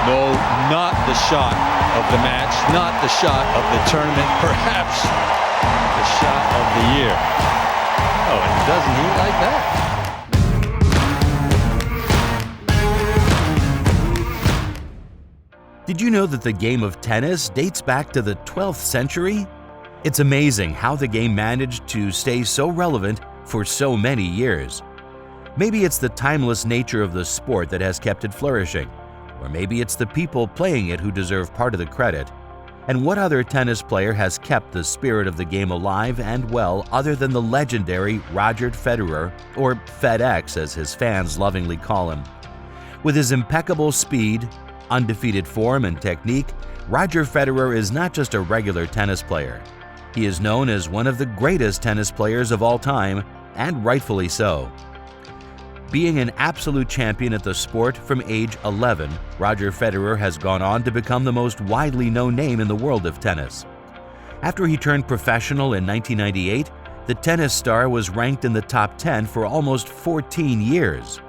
No, not the shot of the match, not the shot of the tournament, perhaps the shot of the year. Oh, and doesn't he like that? Did you know that the game of tennis dates back to the 12th century? It's amazing how the game managed to stay so relevant for so many years. Maybe it's the timeless nature of the sport that has kept it flourishing, or maybe it's the people playing it who deserve part of the credit. And what other tennis player has kept the spirit of the game alive and well other than the legendary Roger Federer, or FedX as his fans lovingly call him? With his impeccable speed, undefeated form and technique, Roger Federer is not just a regular tennis player. He is known as one of the greatest tennis players of all time, and rightfully so. Being an absolute champion at the sport from age 11, Roger Federer has gone on to become the most widely known name in the world of tennis. After he turned professional in 1998, the tennis star was ranked in the top 10 for almost 14 years.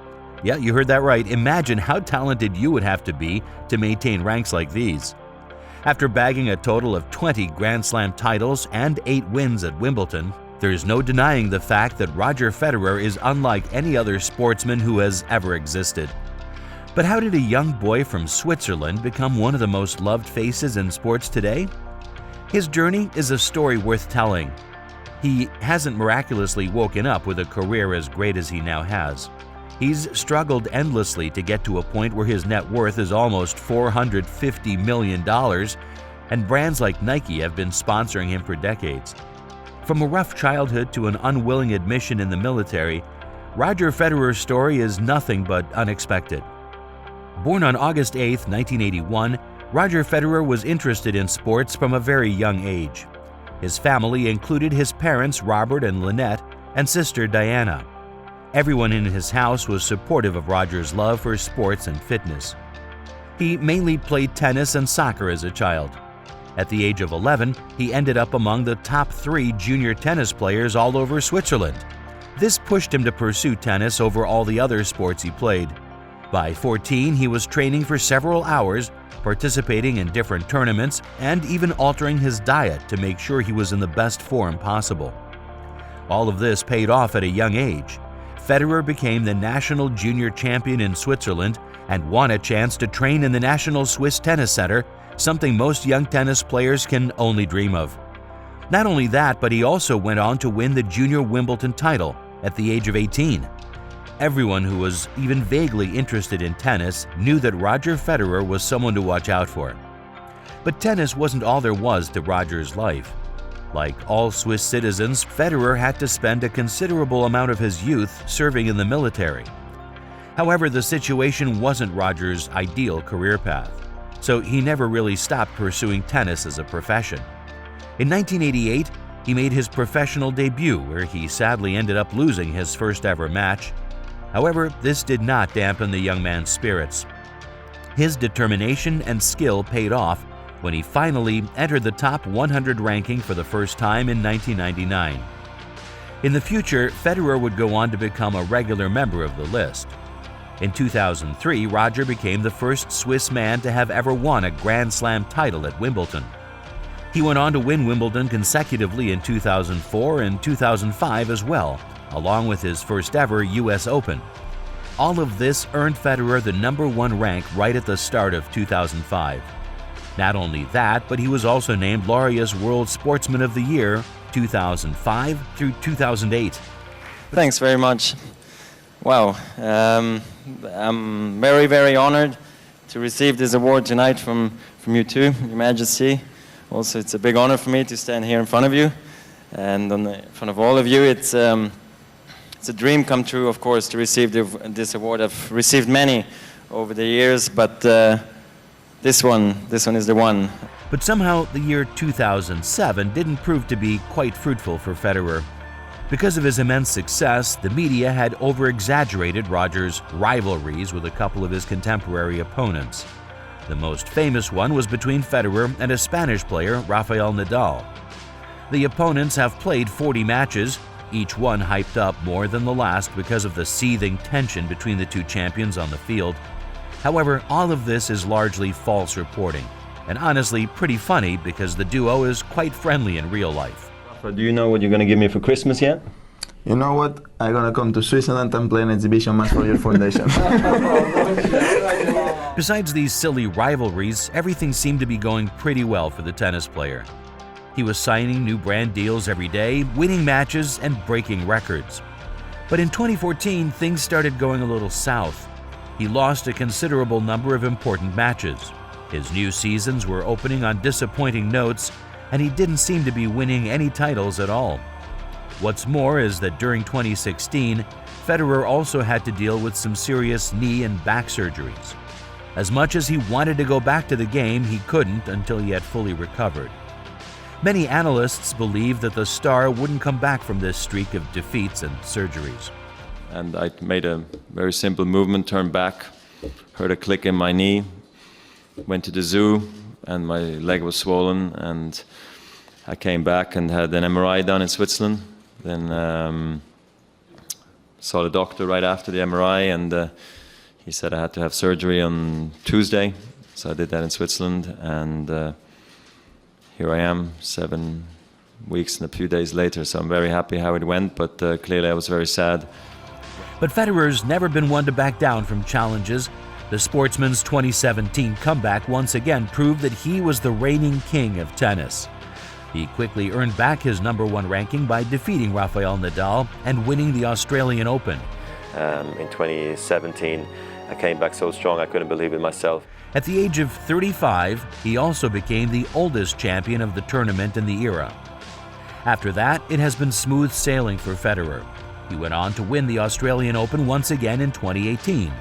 Yeah, you heard that right. Imagine how talented you would have to be to maintain ranks like these. After bagging a total of 20 Grand Slam titles and 8 wins at Wimbledon, there is no denying the fact that Roger Federer is unlike any other sportsman who has ever existed. But how did a young boy from Switzerland become one of the most loved faces in sports today? His journey is a story worth telling. He hasn't miraculously woken up with a career as great as he now has. He's struggled endlessly to get to a point where his net worth is almost $450 million, and brands like Nike have been sponsoring him for decades. From a rough childhood to an unwilling admission in the military, Roger Federer's story is nothing but unexpected. Born on August 8, 1981, Roger Federer was interested in sports from a very young age. His family included his parents Robert and Lynette and sister Diana. Everyone in his house was supportive of Roger's love for sports and fitness. He mainly played tennis and soccer as a child. At the age of 11, he ended up among the top 3 junior tennis players all over Switzerland. This pushed him to pursue tennis over all the other sports he played. By 14, he was training for several hours, participating in different tournaments, and even altering his diet to make sure he was in the best form possible. All of this paid off at a young age. Federer became the national junior champion in Switzerland and won a chance to train in the National Swiss Tennis Center, something most young tennis players can only dream of. Not only that, but he also went on to win the junior Wimbledon title at the age of 18. Everyone who was even vaguely interested in tennis knew that Roger Federer was someone to watch out for. But tennis wasn't all there was to Roger's life. Like all Swiss citizens, Federer had to spend a considerable amount of his youth serving in the military. However, the situation wasn't Roger's ideal career path, so he never really stopped pursuing tennis as a profession. In 1988, he made his professional debut, where he sadly ended up losing his first ever match. However, this did not dampen the young man's spirits. His determination and skill paid off when he finally entered the top 100 ranking for the first time in 1999. In the future, Federer would go on to become a regular member of the list. In 2003, Roger became the first Swiss man to have ever won a Grand Slam title at Wimbledon. He went on to win Wimbledon consecutively in 2004 and 2005 as well, along with his first ever US Open. All of this earned Federer the #1 rank right at the start of 2005. Not only that, but he was also named Laurea's World Sportsman of the Year 2005 through 2008. Thanks very much. Wow, I'm very, very honored to receive this award tonight from you too, Your Majesty. Also, it's a big honor for me to stand here in front of you and in front of all of you. It's a dream come true, of course, to receive this award. I've received many over the years, but this one is the one. But somehow the year 2007 didn't prove to be quite fruitful for Federer. Because of his immense success, the media had over-exaggerated Roger's rivalries with a couple of his contemporary opponents. The most famous one was between Federer and a Spanish player, Rafael Nadal. The opponents have played 40 matches, each one hyped up more than the last because of the seething tension between the two champions on the field. However, all of this is largely false reporting, and honestly pretty funny because the duo is quite friendly in real life. Do you know what you're going to give me for Christmas yet? You know what? I'm gonna come to Switzerland and play an exhibition match for your foundation. Besides these silly rivalries, everything seemed to be going pretty well for the tennis player. He was signing new brand deals every day, winning matches, and breaking records. But in 2014, things started going a little south. He lost a considerable number of important matches. His new seasons were opening on disappointing notes, and he didn't seem to be winning any titles at all. What's more is that during 2016, Federer also had to deal with some serious knee and back surgeries. As much as he wanted to go back to the game, he couldn't until he had fully recovered. Many analysts believe that the star wouldn't come back from this streak of defeats and surgeries. And I made a very simple movement, turned back, heard a click in my knee, went to the zoo, and my leg was swollen, and I came back and had an MRI done in Switzerland. Then saw the doctor right after the MRI, and he said I had to have surgery on Tuesday. So I did that in Switzerland, and here I am 7 weeks and a few days later. So I'm very happy how it went, but clearly I was very sad. But Federer's never been one to back down from challenges. The sportsman's 2017 comeback once again proved that he was the reigning king of tennis. He quickly earned back his #1 ranking by defeating Rafael Nadal and winning the Australian Open. In 2017, I came back so strong I couldn't believe it myself. At the age of 35, he also became the oldest champion of the tournament in the era. After that, it has been smooth sailing for Federer. He went on to win the Australian Open once again in 2018.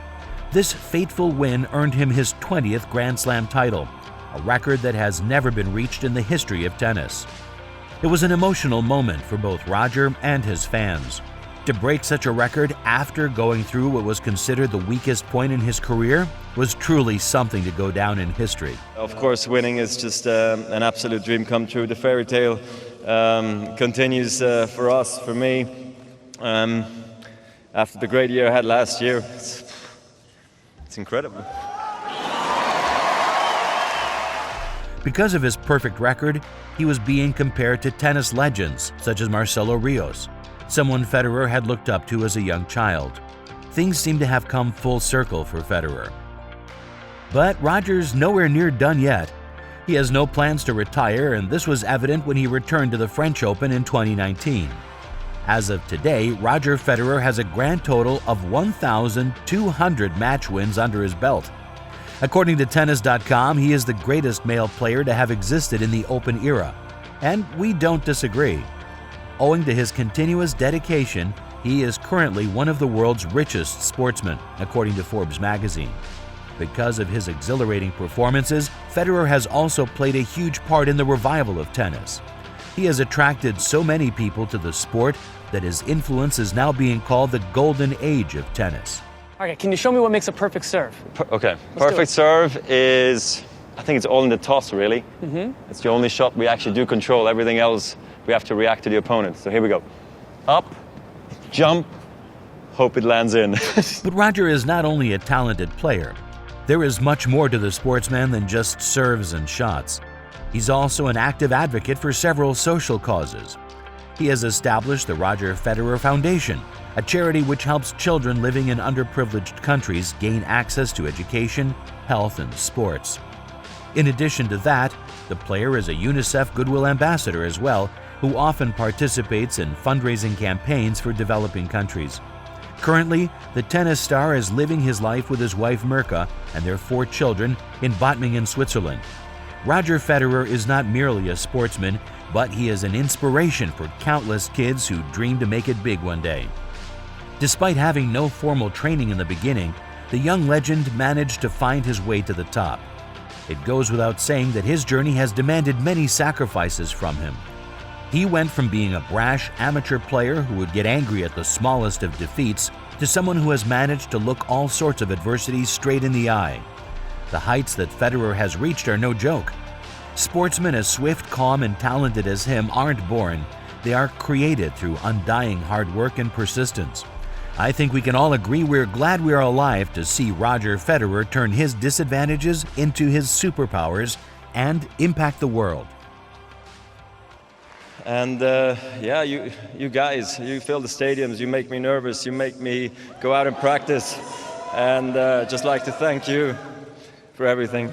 This fateful win earned him his 20th Grand Slam title, a record that has never been reached in the history of tennis. It was an emotional moment for both Roger and his fans. To break such a record after going through what was considered the weakest point in his career was truly something to go down in history. Of course, winning is just an absolute dream come true. The fairy tale continues for us, for me. After the great year I had last year, it's incredible. Because of his perfect record, he was being compared to tennis legends such as Marcelo Rios, someone Federer had looked up to as a young child. Things seem to have come full circle for Federer. But Roger's nowhere near done yet. He has no plans to retire, and this was evident when he returned to the French Open in 2019. As of today, Roger Federer has a grand total of 1,200 match wins under his belt. According to Tennis.com, he is the greatest male player to have existed in the Open era, and we don't disagree. Owing to his continuous dedication, he is currently one of the world's richest sportsmen, according to Forbes magazine. Because of his exhilarating performances, Federer has also played a huge part in the revival of tennis. He has attracted so many people to the sport that his influence is now being called the golden age of tennis. Okay, can you show me what makes a perfect serve? Okay, perfect serve is, I think it's all in the toss, really. It's the only shot we actually do control. Everything else, we have to react to the opponent. So here we go. Up, jump, hope it lands in. But Roger is not only a talented player. There is much more to the sportsman than just serves and shots. He's also an active advocate for several social causes. He has established the Roger Federer Foundation, a charity which helps children living in underprivileged countries gain access to education, health, and sports. In addition to that, the player is a UNICEF Goodwill Ambassador as well, who often participates in fundraising campaigns for developing countries. Currently, the tennis star is living his life with his wife Mirka and their 4 children in Bottmingen, Switzerland. Roger Federer is not merely a sportsman, but he is an inspiration for countless kids who dream to make it big one day. Despite having no formal training in the beginning, the young legend managed to find his way to the top. It goes without saying that his journey has demanded many sacrifices from him. He went from being a brash amateur player who would get angry at the smallest of defeats to someone who has managed to look all sorts of adversity straight in the eye. The heights that Federer has reached are no joke. Sportsmen as swift, calm, and talented as him aren't born. They are created through undying hard work and persistence. I think we can all agree we're glad we're alive to see Roger Federer turn his disadvantages into his superpowers and impact the world. And yeah, you guys, you fill the stadiums, you make me nervous, you make me go out and practice. And just like to thank you for everything.